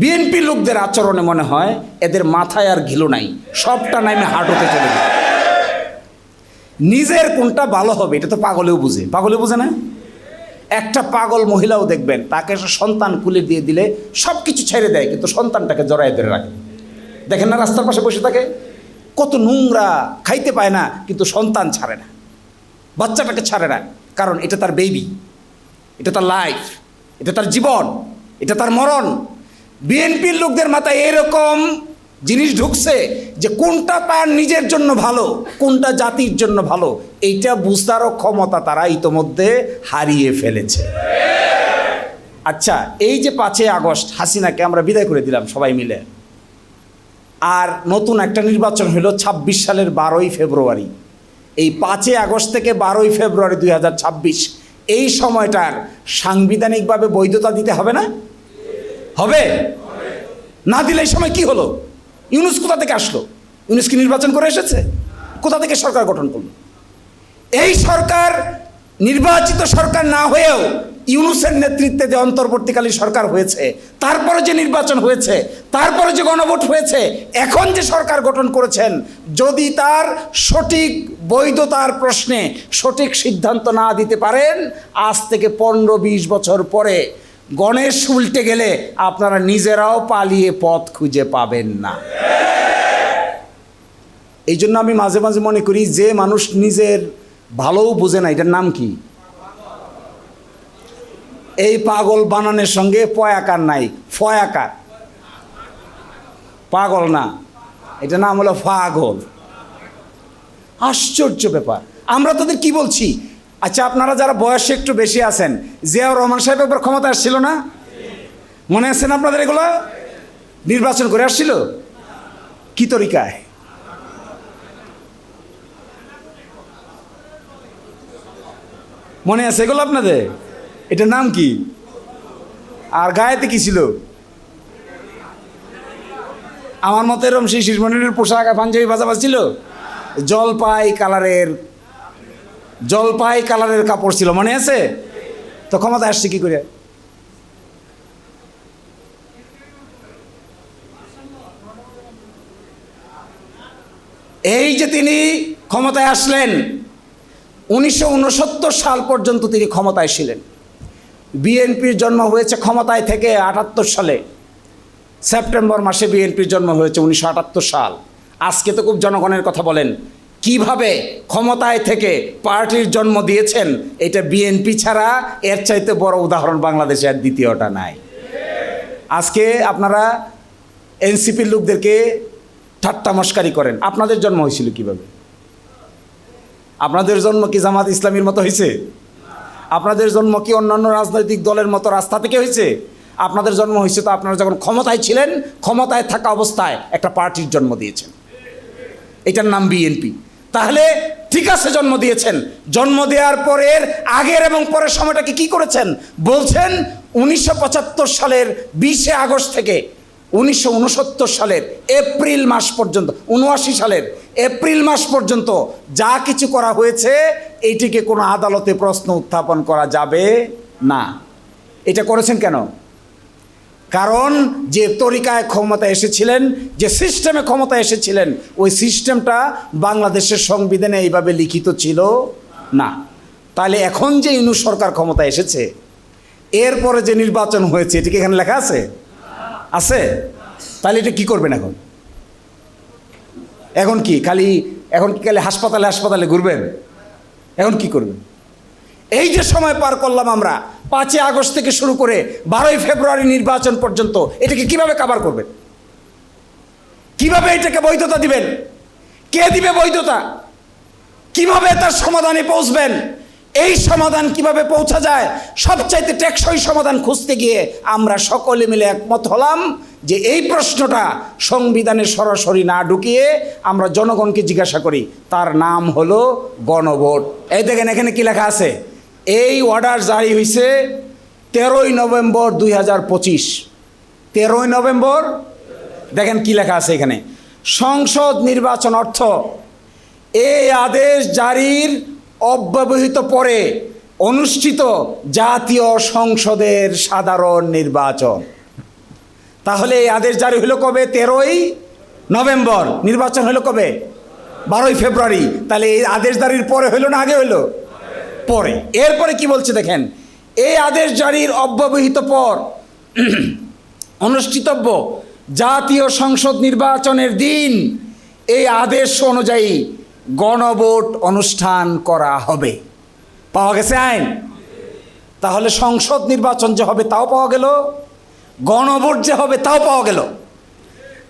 বিএনপি লোকদের আচরণে মনে হয় এদের মাথায় আর ঘিলো নাই, সবটা নামে হাঁটুতে চলে যায়। নিজের কোনটা ভালো হবে এটা তো পাগলেও বুঝে, পাগলেও বুঝে না? একটা পাগল মহিলাও দেখবেন, তাকে সন্তান কুলে দিয়ে দিলে সব কিছু ছেড়ে দেয়, কিন্তু সন্তানটাকে জড়ায় ধরে রাখে। দেখেন না রাস্তার পাশে বসে থাকে, কত নোংরা, খাইতে পায় না, কিন্তু সন্তান ছাড়ে না, বাচ্চাটাকে ছাড়ে না, কারণ এটা তার বেবি, এটা তার লাইফ, এটা তার জীবন, এটা তার মরণ। বিএনপির লোকদের মাথায় এরকম জিনিস ঢুকছে যে কোনটা তার নিজের জন্য ভালো, কোনটা জাতির জন্য ভালো, এইটা বুঝতারও ক্ষমতা তারা ইতোমধ্যে হারিয়ে ফেলেছে। আচ্ছা, এই যে 5ই আগস্ট হাসিনাকে আমরা বিদায় করে দিলাম সবাই মিলে, আর নতুন একটা নির্বাচন হলো 26 সালের 12ই ফেব্রুয়ারি। এই 5ই আগস্ট থেকে 12ই ফেব্রুয়ারি 2026, এই সময়টার সাংবিধানিকভাবে বৈধতা দিতে হবে না? হবে না? দিলে এই সময় কি হলো? ইউনূস কোথা থেকে আসলো? ইউনূস কি নির্বাচন করে এসেছে? কোথা থেকে সরকার গঠন করলো? এই সরকার নির্বাচিত সরকার না হয়েও ইউনূসের নেতৃত্বে যে অন্তর্বর্তীকালীন সরকার হয়েছে, তারপরে যে নির্বাচন হয়েছে, তারপরে যে গণভোট হয়েছে, এখন যে সরকার গঠন করেছেন, যদি তার সঠিক বৈধতার প্রশ্নে সঠিক সিদ্ধান্ত না দিতে পারেন, আজ থেকে 15-20 বছর পরে গণেশ উল্টে গেলে আপনারা নিজেরাও পালিয়ে পথ খুঁজে পাবেন না। এই জন্য আমি মাঝে মাঝে মনে করি, যে মানুষ নিজের ভালোও বোঝে না, এটার নাম কি? এই পাগল বানানের সঙ্গে পয়াকার নাই, ফয়াকার। পাগল না, এটা নাম হলো পাগল। আশ্চর্য ব্যাপার। আমরা তাদের কি বলছি? আচ্ছা, আপনারা যারা বয়সে একটু বেশি আছেন, জিয়াউর রহমান সাহেব একবার ক্ষমতা আসছিল না? মনে আছেন আপনাদের? এগুলো নির্বাচন করে আসছিল কি তরিকায়? মনে আছে এগুলো আপনাদের? এটার নাম কি? আর গায়েতে কি ছিল? আমার মতো এরকম সেই শিশমনির পোশাক পাঞ্জাবি পাজামা ছিল, জলপাই কালারের কাপড় ছিল, মনে আছে? তো ক্ষমতা আসছে কি করে? এই যে তিনি ক্ষমতায় আসলেন, 1969 সাল পর্যন্ত তিনি ক্ষমতায় ছিলেন। বিএনপির জন্ম হয়েছে ক্ষমতায় থেকে 78 সালে, সেপ্টেম্বর মাসে বিএনপির জন্ম হয়েছে, 1978 সাল। আজকে তো খুব জনগণের কথা বলেন, কিভাবে ক্ষমতায় থেকে পার্টির জন্ম দিয়েছেন, এটা বিএনপি ছাড়া এর চাইতে বড় উদাহরণ বাংলাদেশে আর দ্বিতীয়টা নাই। আজকে আপনারা এনসিপির লোকদেরকে ঠাট্টা মস্কারি করেন। আপনাদের জন্ম হয়েছিল কিভাবে? আপনাদের জন্ম কি জামাত ইসলামীর মতো হয়েছে? আপনাদের জন্ম কি অন্যান্য রাজনৈতিক দলের মতো রাস্তা থেকে হয়েছে? আপনাদের জন্ম হয়েছে তো আপনারা যখন ক্ষমতায় ছিলেন, ক্ষমতায় থাকা অবস্থায় একটা পার্টির জন্ম দিয়েছেন, এটার নাম বিএনপি। তাহলে ঠিক আছে, জন্ম দিয়েছেন, জন্ম দেওয়ার পরের আগের এবং পরের সময়টাকে কি করেছেন? বলছেন 1975 সালের 20 আগস্ট থেকে 1969 সালের এপ্রিল মাস পর্যন্ত, 79 সালের এপ্রিল মাস পর্যন্ত যা কিছু করা হয়েছে, এইটিকে কোনো আদালতে প্রশ্ন উত্থাপন করা যাবে না। এটা করেছেন কেন? কারণ যে তরিকায় ক্ষমতা এসেছিলেন, যে সিস্টেমে ক্ষমতা এসেছিলেন, ওই সিস্টেমটা বাংলাদেশের সংবিধানে এইভাবে লিখিত ছিল না। তাহলে এখন যে ইউনূস সরকার ক্ষমতা এসেছে, এরপরে যে নির্বাচন হয়েছে, এটি কি এখানে লেখা আছে? আছে? তাহলে এটা কি করবেন এখন? এখন কি খালি হাসপাতালে ঘুরবেন? এখন কি করবেন? এই যে সময় পার করলাম আমরা, 5 আগস্ট থেকে শুরু করে 12 ফেব্রুয়ারি নির্বাচন পর্যন্ত, এটাকে কিভাবে কভার করবেন? কিভাবে এটাকে বৈধতা দিবেন? কে দিবে বৈধতা? কিভাবে তার সমাধানে পৌঁছবেন? এই সমাধান কিভাবে পৌঁছা যায়, সবচাইতে টেকসই সমাধান খুঁজতে গিয়ে আমরা সকলে মিলে একমত হলাম যে এই প্রশ্নটা সংবিধানে সরাসরি না ঢুকিয়ে আমরা জনগণকে জিজ্ঞাসা করি। তার নাম হলো গণভোট। এই দেখেন এখানে কি লেখা আছে? এই অর্ডার জারি হয়েছে 13ই নভেম্বর 2025। 13ই নভেম্বর, দেখেন কি লেখা আছে এখানে, সংসদ নির্বাচন অর্থ এই আদেশ জারির অব্যবহিত পরে অনুষ্ঠিত জাতীয় সংসদের সাধারণ নির্বাচন। তাহলে এই আদেশ জারি হলো কবে? 13ই নভেম্বর। নির্বাচন হলো কবে? 12ই ফেব্রুয়ারি। তাহলে এই আদেশ জারির পরে হলো না আগে হলো? পরে। এরপরে কি বলছে দেখেন, এই আদেশ জারির অব্যবহিত পর অনুষ্ঠিতব্য জাতীয় সংসদ নির্বাচনের দিন এই আদেশ অনুযায়ী গণভোট অনুষ্ঠান করা হবে। পাওয়া গেছে আইন? তাহলে সংসদ নির্বাচন যে হবে তাও পাওয়া গেল, গণভোট যে হবে তাও পাওয়া গেল।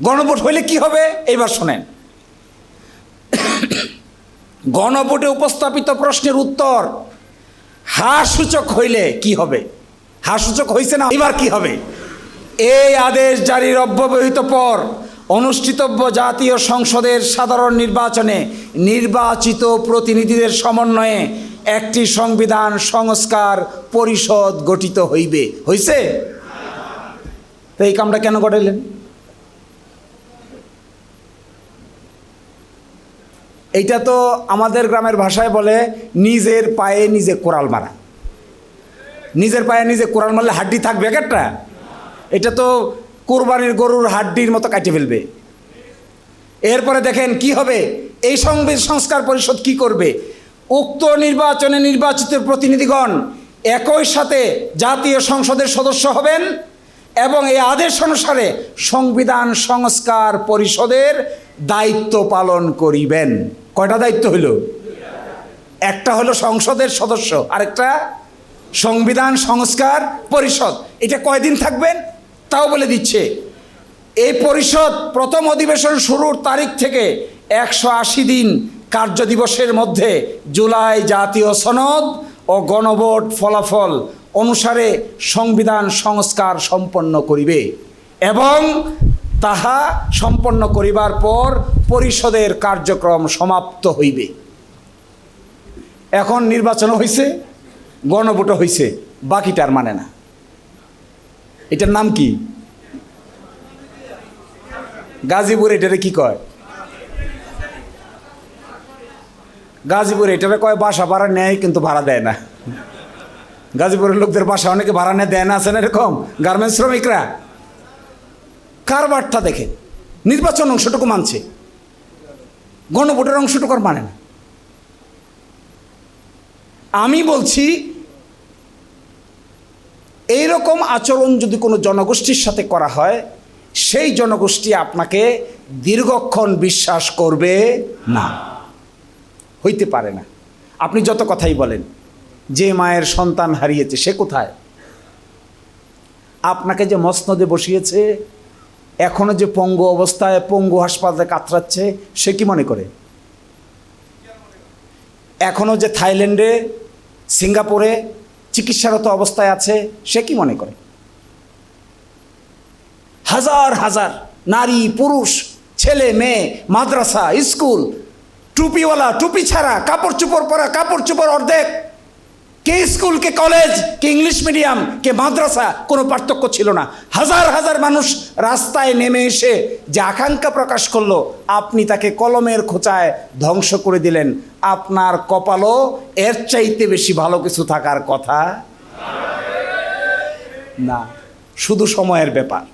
গণভোট হইলে কি হবে এইবার শোনেন। গণভোটে উপস্থাপিত প্রশ্নের উত্তর হাসূচক হইলে কি হবে? হাসূচক হয়েছে না, এবার কি হবে? এই আদেশ জারির অব্যবহিত পর অনুষ্ঠিতব্য জাতীয় সংসদের সাধারণ নির্বাচনে নির্বাচিত প্রতিনিধিদের সমন্বয়ে একটি সংবিধান সংস্কার পরিষদ গঠিত হইবে। হইছে? তো এই কামটা কেন ঘটাইলেন? এইটা তো আমাদের গ্রামের ভাষায় বলে নিজের পায়ে নিজে কোরাল মারা। নিজের পায়ে নিজে কোরাল মারলে হাড্ডি থাকবে একটা? এটা তো কোরবানির গরুর হাড্ডির মতো কাটে ফেলবে। এরপরে দেখেন কি হবে, এই সংস্কার পরিষদ কি করবে? উক্ত নির্বাচনে নির্বাচিত প্রতিনিধিগণ একই সাথে জাতীয় সংসদের সদস্য হবেন এবং এই আদেশ অনুসারে সংবিধান সংস্কার পরিষদের দায়িত্ব পালন করিবেন। কয়টা দায়িত্ব হইল? একটা হলো সংসদের সদস্য, আরেকটা সংবিধান সংস্কার পরিষদ। এটা কয়দিন থাকবেন তাও বলে দিচ্ছে। এই পরিষদ প্রথম অধিবেশন শুরুর তারিখ থেকে 180 দিন কার্যদিবসের মধ্যে জুলাই জাতীয় সনদ ও গণভোট ফলাফল অনুসারে সংবিধান সংস্কার সম্পন্ন করিবে এবং তাহা সম্পন্ন করিবার পর পরিষদের কার্যক্রম সমাপ্ত হইবে। এখন নির্বাচনও হয়েছে, গণভোটও হয়েছে, বাকিটার মানে না। এটার নাম কি? গাজীপুর এটারে কি কয়? গাজীপুর এটারে কয় বাসা ভাড়া নেয় কিন্তু ভাড়া দেয় না। গাজীপুরের লোকদের বাসা অনেকে ভাড়া নেয়, দেয় না, আছে না এরকম? গার্মেন্টস শ্রমিকরা কারবারটা দেখে নির্বাচন অংশটুকু মানছে, গণভোটের অংশটুকু আর মানে না। আমি বলছি এইরকম আচরণ যদি কোনো জনগোষ্ঠীর সাথে করা হয়, সেই জনগোষ্ঠী আপনাকে দীর্ঘক্ষণ বিশ্বাস করবে না, হইতে পারে না। আপনি যত কথাই বলেন, যে মায়ের সন্তান হারিয়েছে সে কোথায়? আপনাকে যে মসনদে বসিয়েছে, এখনো যে পঙ্গু অবস্থায় পঙ্গু হাসপাতালে কাতরাচ্ছে, সে কি মনে করে? এখনো যে থাইল্যান্ডে সিঙ্গাপুরে চিকিৎসারত অবস্থায় আছে, সে কি মনে করে? হাজার হাজার নারী পুরুষ, ছেলে মেয়ে, মাদ্রাসা স্কুল, টুপিওয়ালা টুপি ছাড়া, কাপড় চোপড় পরা কাপড় চোপড় অর্ধেক, কে স্কুল কে কলেজ কে ইংলিশ মিডিয়াম কে মাদ্রাসা, কোনো পার্থক্য ছিল না। হাজার হাজার মানুষ রাস্তায় নেমে এসে যে আকাঙ্ক্ষা প্রকাশ করলো, আপনি তাকে কলমের খোঁচায় ধ্বংস করে দিলেন। আপনার কপালও এর চাইতে বেশি ভালো কিছু থাকার কথা না, শুধু সময়ের ব্যাপার।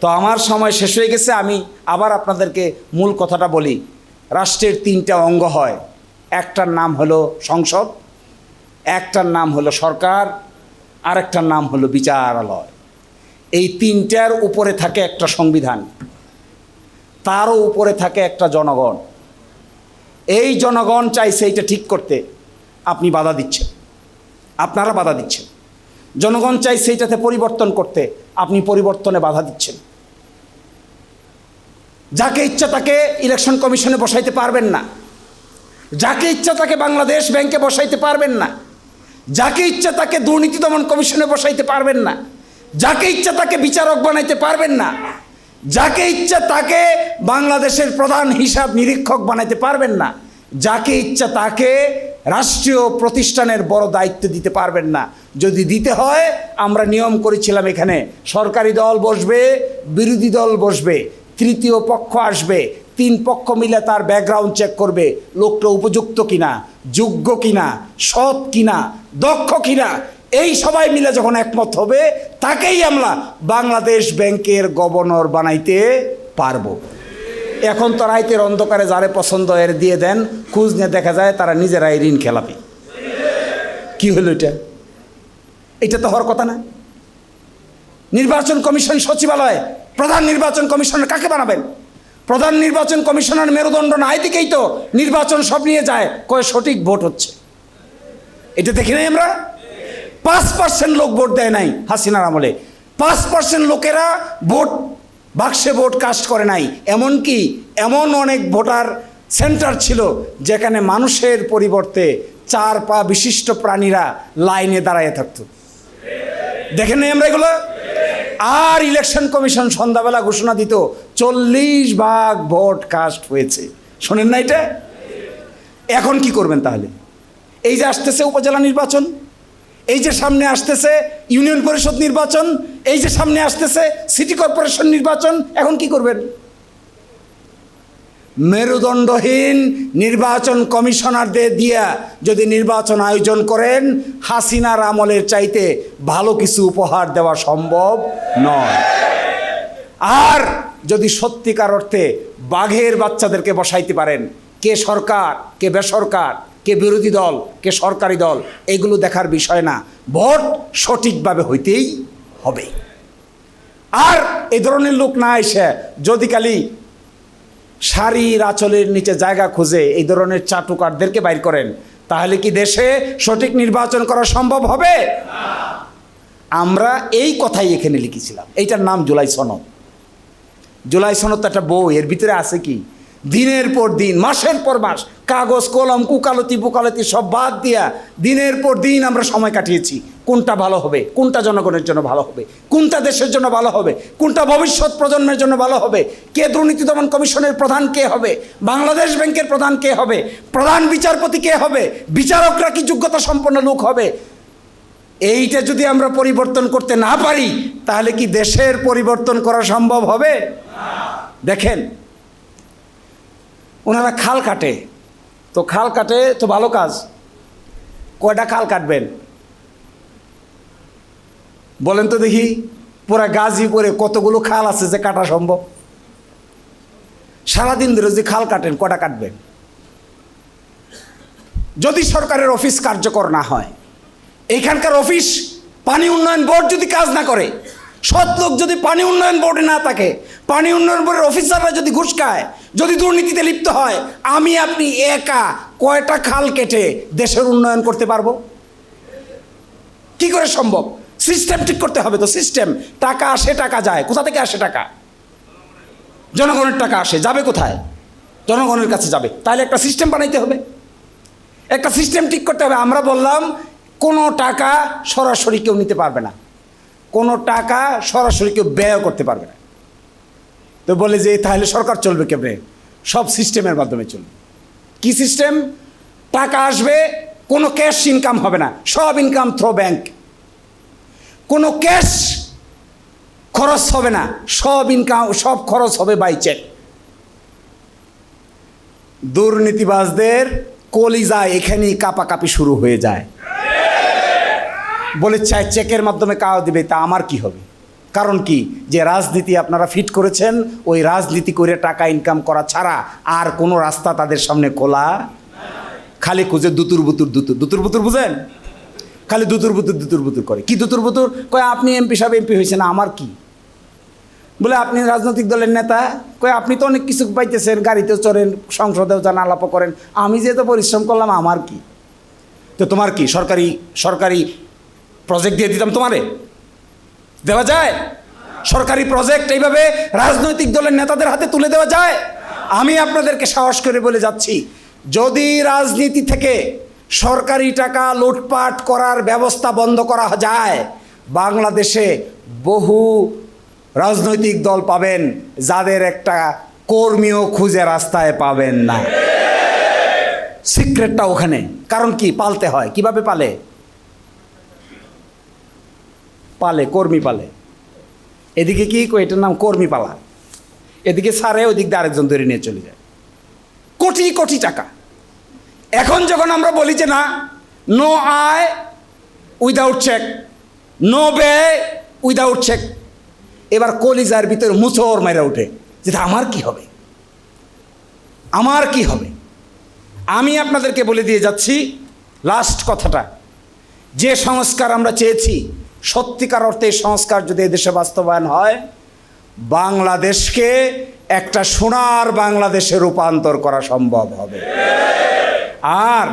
তো আমার সময় শেষ হয়ে গেছে। আমি আবার আপনাদেরকে মূল কথাটা বলি। রাষ্ট্রের 3টা অঙ্গ হয়, একটার নাম হলো সংসদ, একটার নাম হলো সরকার, আরেকটার নাম হলো বিচারালয়। এই 3টার উপরে থাকে একটা সংবিধান, তারও উপরে থাকে একটা জনগণ। এই জনগণ চাইছে এটা ঠিক করতে, আপনি বাধা দিচ্ছেন, আপনারা বাধা দিচ্ছেন। জনগণ চাইছে এটাতে পরিবর্তন করতে, আপনি পরিবর্তনে বাধা দিচ্ছেন। যাকে ইচ্ছা তাকে ইলেকশন কমিশনে বসাইতে পারবেন না, যাকে ইচ্ছা তাকে বাংলাদেশ ব্যাংকে বসাইতে পারবেন না, যাকে ইচ্ছা তাকে দুর্নীতি দমন কমিশনে বসাইতে পারবেন না, যাকে ইচ্ছা তাকে বিচারক বানাইতে পারবেন না, যাকে ইচ্ছা তাকে বাংলাদেশের প্রধান হিসাব নিরীক্ষক বানাইতে পারবেন না, যাকে ইচ্ছা তাকে রাষ্ট্রীয় প্রতিষ্ঠানের বড় দায়িত্ব দিতে পারবেন না। যদি দিতে হয়, আমরা নিয়ম করেছিলাম, এখানে সরকারি দল বসবে, বিরোধী দল বসবে, তৃতীয় পক্ষ আসবে, 3 পক্ষ মিলে তার ব্যাকগ্রাউন্ড চেক করবে, লোকটা উপযুক্ত কিনা, যোগ্য কিনা, সৎ কিনা, দক্ষ কিনা। এই সবাই মিলে যখন একমত হবে, তাকেই আমরা বাংলাদেশ ব্যাংকের গভর্নর বানাইতে পারবো। এখন তো রাইতের অন্ধকারে যারে পছন্দ এর দিয়ে দেন, খোঁজ নিয়ে দেখা যায় তারা নিজেরাই ঋণ খেলাপি। কি হলো এটা? এটা তো হওয়ার কথা না। নির্বাচন কমিশন সচিবালয়, প্রধান নির্বাচন কমিশনার কাকে বানাবেন? প্রধান নির্বাচন কমিশনার মেরুদণ্ড না, এদিকেই তো নির্বাচন সব নিয়ে যায়, কয় সঠিক ভোট হচ্ছে। এটা দেখি নাই আমরা? 5% লোক ভোট দেয় নাই হাসিনার আমলে, 5% লোকেরা ভোট বাক্সে ভোট কাস্ট করে নাই। এমনকি এমন অনেক ভোটার সেন্টার ছিল যেখানে মানুষের পরিবর্তে 4 পা বিশিষ্ট প্রাণীরা লাইনে দাঁড়ায় থাকতো। দেখেন নাই আমরা এগুলো? আর ইলেকশন কমিশন সন্ধ্যাবেলা ঘোষণা দিত 40% ভোট কাস্ট হয়েছে। শোনেন না এটা? এখন কি করবেন তাহলে? এই যে আসতেছে উপজেলা নির্বাচন, এই যে সামনে আসতেছে ইউনিয়ন পরিষদ নির্বাচন, এই যে সামনে আসতেছে সিটি কর্পোরেশন নির্বাচন, এখন কি করবেন? মেরুদণ্ডহীন নির্বাচন কমিশনারদের দিয়া যদি নির্বাচন আয়োজন করেন, হাসিনার আমলের চাইতে ভালো কিছু উপহার দেওয়া সম্ভব নয়। আর যদি সত্যিকার অর্থে বাঘের বাচ্চাদেরকে বসাইতে পারেন, কে সরকার কে বেসরকার, কে বিরোধী দল কে সরকারি দল, এগুলো দেখার বিষয় না, ভোট সঠিকভাবে হইতেই হবে। আর এই ধরনের লোক না এসে যদি খালি শাড়ির আঁচলের নিচে জায়গা খুঁজে এই ধরনের চাটুকারদেরকে বাইর করেন, তাহলে কি দেশে সঠিক নির্বাচন করা সম্ভব হবে? আমরা এই কথাই এখানে লিখেছিলাম। এইটার নাম জুলাই সনদ। জুলাই সনদ তো একটা বই, এর ভিতরে আছে কি দিনের পর দিন, মাসের পর মাস কাগজ কলম কুকালতি বুকালতি সব বাদ দিয়া দিনের পর দিন আমরা সময় কাটিয়েছি। কোনটা ভালো হবে, কোনটা জনগণের জন্য ভালো হবে, কোনটা দেশের জন্য ভালো হবে, কোনটা ভবিষ্যৎ প্রজন্মের জন্য ভালো হবে, কে দুর্নীতি দমন কমিশনের প্রধান কে হবে, বাংলাদেশ ব্যাংকের প্রধান কে হবে, প্রধান বিচারপতি কে হবে, বিচারকরা কি যোগ্যতা সম্পন্ন লোক হবে। এইটা যদি আমরা পরিবর্তন করতে না পারি, তাহলে কি দেশের পরিবর্তন করা সম্ভব হবে? দেখেন, ওনারা খাল কাটে, তো খাল কাটে তো ভালো কাজ। কয়টা খাল কাটবেন বলেন তো দেখি? পুরা গাজীপুরে কতগুলো খাল আছে যে কাটা সম্ভব? সারাদিন ধরে যদি খাল কাটেন, কটা কাটবেন? যদি সরকারের অফিস কার্যকর না হয়, এইখানকার অফিস পানি উন্নয়ন বোর্ড যদি কাজ না করে, সৎ লোক যদি পানি উন্নয়ন বোর্ডে না থাকে, পানি উন্নয়ন বোর্ডের অফিসাররা যদি ঘুষ খায়, যদি দুর্নীতিতে লিপ্ত হয়, আমি আপনি একা কয়টা খাল কেটে দেশের উন্নয়ন করতে পারবো? কি করে সম্ভব? সিস্টেম ঠিক করতে হবে। তো সিস্টেম, টাকা আসে টাকা যায়, কোথা থেকে আসে টাকা? জনগণের টাকা আসে, যাবে কোথায়? জনগণের কাছে যাবে। তাহলে একটা সিস্টেম বানাইতে হবে, একটা সিস্টেম ঠিক করতে হবে। আমরা বললাম কোনো টাকা সরাসরি কেউ নিতে পারবে না, কোনো টাকা সরাসরি কেউ ব্যয় করতে পারবে না। তো বলে যে তাহলে সরকার চলবে কেমনে? সব সিস্টেমের মাধ্যমে চলবে। কি সিস্টেম? টাকা আসবে, কোনো ক্যাশ ইনকাম হবে না, সব ইনকাম থ্রো ব্যাংক। কোনো ক্যাশ খরচ হবে না, সব ইনকাম সব খরচ হবে বাই চেক। দুর্নীতিবাজদের কলিজা এখানেই কাঁপাকাঁপি শুরু হয়ে যায়। বলে চায় চেকের মাধ্যমে কাও দিবে, তা আমার কি হবে? কারণ কি, যে রাজনীতি আপনারা ফিট করেছেন, ওই রাজনীতি করে টাকা ইনকাম করা ছাড়া আর কোনো রাস্তা তাদের সামনে খোলা। খালি খুঁজে দুতুর বুতুর, দুতুর বুতুর বুঝেন? খালি দুতুর বুতুর করে। কি দুতুর বুতুর? কয় আপনি এমপি সাহেব এমপি হয়েছেন, আমার কি? বলে আপনি রাজনৈতিক দলের নেতা, কয় আপনি তো অনেক কিছু পাইতেছেন, গাড়িতেও চড়েন, সংসদেও যান, আলাপও করেন, আমি যেহেতু পরিশ্রম করলাম, আমার কি? তো তোমার কি? সরকারি প্রজেক্ট দিয়ে দিতাম তোমারে? দেওয়া যায়? সরকারি প্রজেক্ট এইভাবে রাজনৈতিক দলের নেতাদের হাতে তুলে দেওয়া যায়? আমি আপনাদেরকে সাহস করে বলে যাচ্ছি, যদি রাজনীতি থেকে সরকারি টাকা লুটপাট করার ব্যবস্থা বন্ধ করা যায়, বাংলাদেশে বহু রাজনৈতিক দল পাবেন যাদের একটা কর্মীও খুঁজে রাস্তায় পাবেন না। সিক্রেটটা ওখানে। কারণ কি? পালতে হয়। কিভাবে পালে? কর্মী পালে। এদিকে কি এটার নাম কর্মী পালা, এদিকে সারে, ওদিক দিয়ে আরেকজন ধরে নিয়ে চলে যায়। কোটি কোটি টাকা। এখন যখন আমরা বলি যে না, নো আয় উইদাউট চেক, নো ব্যয় উইদাউট চেক, এবার কলিজার ভিতরে মুচড় মেরে ওঠে যেটা আমার কি হবে, আমার কি হবে। আমি আপনাদেরকে বলে দিয়ে যাচ্ছি লাস্ট কথাটা, যে সংস্কার আমরা চেয়েছি, সত্যিকার অর্থে সংস্কার যদি এদেশে বাস্তবায়ন হয়, বাংলাদেশকে একটা সোনার বাংলাদেশে রূপান্তর করা সম্ভব হবে। আর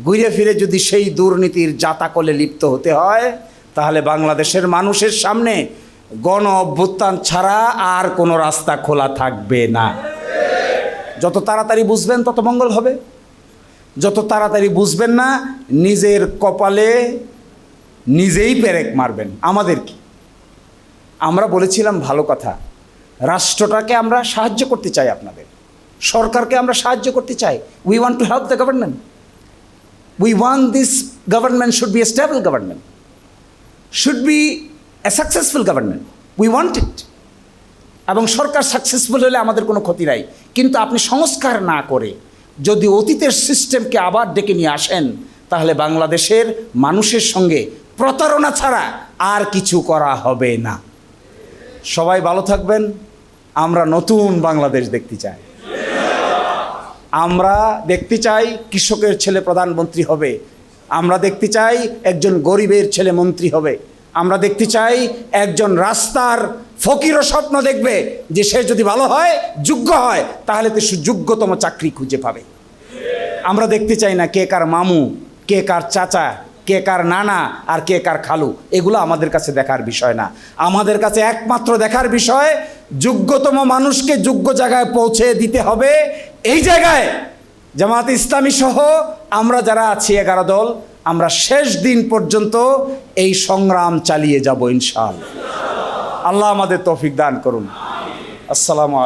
ঘুরে ফিরে যদি সেই দুর্নীতির জাতাকলে লিপ্ত হতে হয়, তাহলে বাংলাদেশের মানুষের সামনে গণ অভ্যুত্থান ছাড়া আর কোনো রাস্তা খোলা থাকবে না। যত তাড়াতাড়ি বুঝবেন তত মঙ্গল হবে। যত তাড়াতাড়ি বুঝবেন না, নিজের কপালে নিজেই পেরেক মারবেন। আমাদের কি? আমরা বলেছিলাম ভালো কথা, রাষ্ট্রটাকে আমরা সাহায্য করতে চাই, আপনাদের সরকারকে আমরা সাহায্য করতে চাই। We want to help the government. We want this government should B A stable government, should B a successful government. We want ইট। এবং সরকার সাকসেসফুল হলে আমাদের কোনো ক্ষতি নাই, কিন্তু আপনি সংস্কার না করে যদি অতীতের সিস্টেমকে আবার ডেকে নিয়ে আসেন, তাহলে বাংলাদেশের মানুষের সঙ্গে প্রতারণা ছাড়া আর কিছু করা হবে না। সবাই ভালো থাকবেন। আমরা নতুন বাংলাদেশ দেখতে চাই। আমরা দেখতে চাই কৃষকের ছেলে প্রধানমন্ত্রী হবে। আমরা দেখতে চাই একজন গরিবের ছেলে মন্ত্রী হবে। আমরা দেখতে চাই একজন রাস্তার ফকিরও স্বপ্ন দেখবে যে সে যদি ভালো হয়, যোগ্য হয়, তাহলে তো সুযোগ্যতম চাকরি খুঁজে পাবে। আমরা দেখতে চাই না কে কার মামু, কে কার চাচা, কে কার নানা আর কে কার খালু। এগুলো আমাদের কাছে দেখার বিষয় না। আমাদের কাছে একমাত্র দেখার বিষয় যোগ্যতম মানুষকে যোগ্য জায়গায় পৌঁছে দিতে হবে। এই জায়গায় জামায়াতে ইসলামী সহ আমরা যারা আছি 11 দল, আমরা শেষ দিন পর্যন্ত এই সংগ্রাম চালিয়ে যাব ইনশাআল্লাহ। আল্লাহ আমাদের তৌফিক দান করুন। আসসালামু আলাইকুম।